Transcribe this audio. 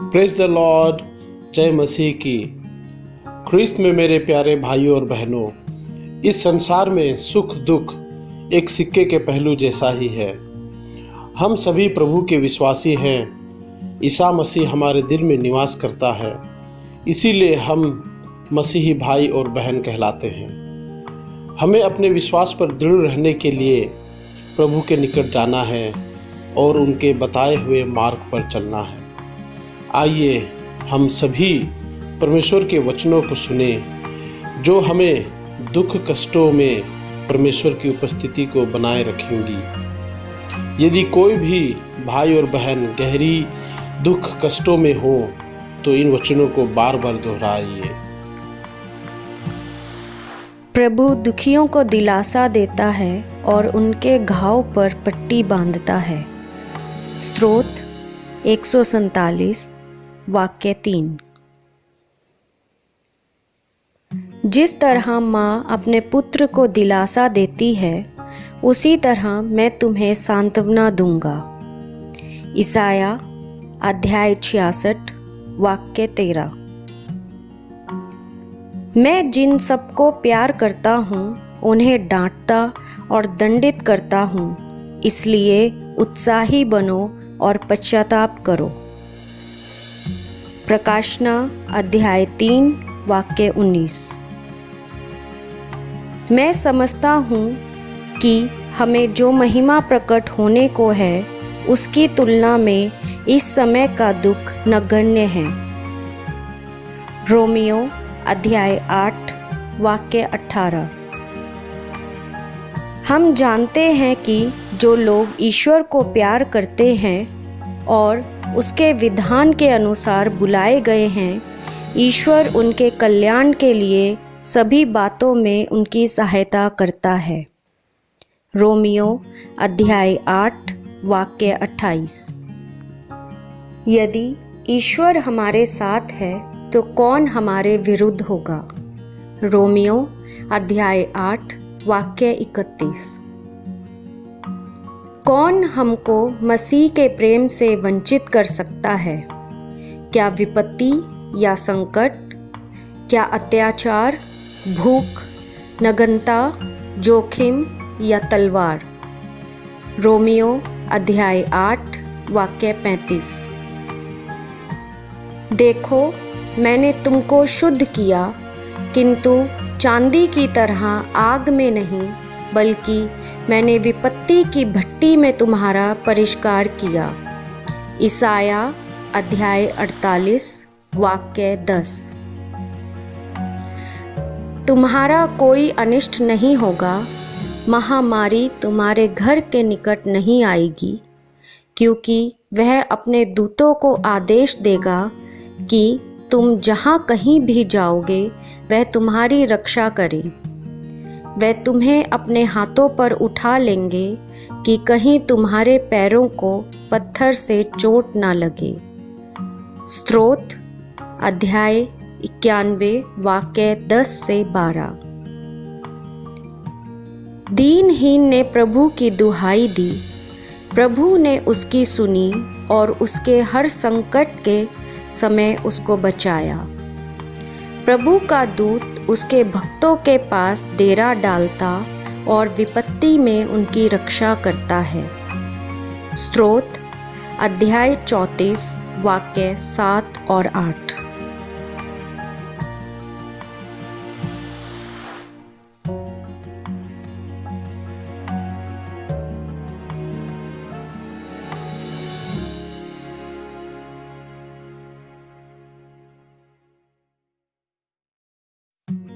Praise the Lord. जय मसीह की। ख्रिस्त में मेरे प्यारे भाइयों और बहनों, इस संसार में सुख दुख एक सिक्के के पहलू जैसा ही है। हम सभी प्रभु के विश्वासी हैं। ईसा मसीह हमारे दिल में निवास करता है, इसीलिए हम मसीही भाई और बहन कहलाते हैं। हमें अपने विश्वास पर दृढ़ रहने के लिए प्रभु के निकट जाना है और उनके बताए हुए मार्ग पर चलना है। आइए हम सभी परमेश्वर के वचनों को सुने, जो हमें दुख कष्टों में परमेश्वर की उपस्थिति को बनाए रखेंगी। यदि कोई भी भाई और बहन गहरी दुख कष्टों में हो तो इन वचनों को बार बार दोहराइए। प्रभु दुखियों को दिलासा देता है और उनके घाव पर पट्टी बांधता है। स्तोत्र 147 वाक्य 3। जिस तरह माँ अपने पुत्र को दिलासा देती है, उसी तरह मैं तुम्हें सांत्वना दूंगा। ईसाया अध्याय 66 वाक्य 13। मैं जिन सबको प्यार करता हूँ उन्हें डांटता और दंडित करता हूँ, इसलिए उत्साही बनो और पश्चाताप करो। प्रकाशना अध्याय 3 वाक्य 19। मैं समझता हूँ कि हमें जो महिमा प्रकट होने को है उसकी तुलना में इस समय का दुख नगण्य है। रोमियो अध्याय 8 वाक्य 18। हम जानते हैं कि जो लोग ईश्वर को प्यार करते हैं और उसके विधान के अनुसार बुलाए गए हैं, ईश्वर उनके कल्याण के लिए सभी बातों में उनकी सहायता करता है। रोमियो अध्याय 8 वाक्य 28। यदि ईश्वर हमारे साथ है तो कौन हमारे विरुद्ध होगा। रोमियो अध्याय 8 वाक्य 31। कौन हमको मसीह के प्रेम से वंचित कर सकता है? क्या विपत्ति या संकट, क्या अत्याचार, भूख, नग्नता, जोखिम या तलवार। रोमियो अध्याय 8 वाक्य 35। देखो, मैंने तुमको शुद्ध किया, किंतु चांदी की तरह आग में नहीं, बल्कि मैंने विपत्ति की भट्टी में तुम्हारा परिष्कार किया। ईसाया अध्याय 48 वाक्य 10। तुम्हारा कोई अनिष्ट नहीं होगा, महामारी तुम्हारे घर के निकट नहीं आएगी, क्योंकि वह अपने दूतों को आदेश देगा कि तुम जहाँ कहीं भी जाओगे वह तुम्हारी रक्षा करें। वह तुम्हें अपने हाथों पर उठा लेंगे कि कहीं तुम्हारे पैरों को पत्थर से चोट ना लगे। स्तोत्र अध्याय 91 वाक्य 10 से 12। दीनहीन ने प्रभु की दुहाई दी, प्रभु ने उसकी सुनी और उसके हर संकट के समय उसको बचाया। प्रभु का दूत उसके भक्तों के पास डेरा डालता और विपत्ति में उनकी रक्षा करता है। स्तोत्र अध्याय 34 वाक्य 7 और 8।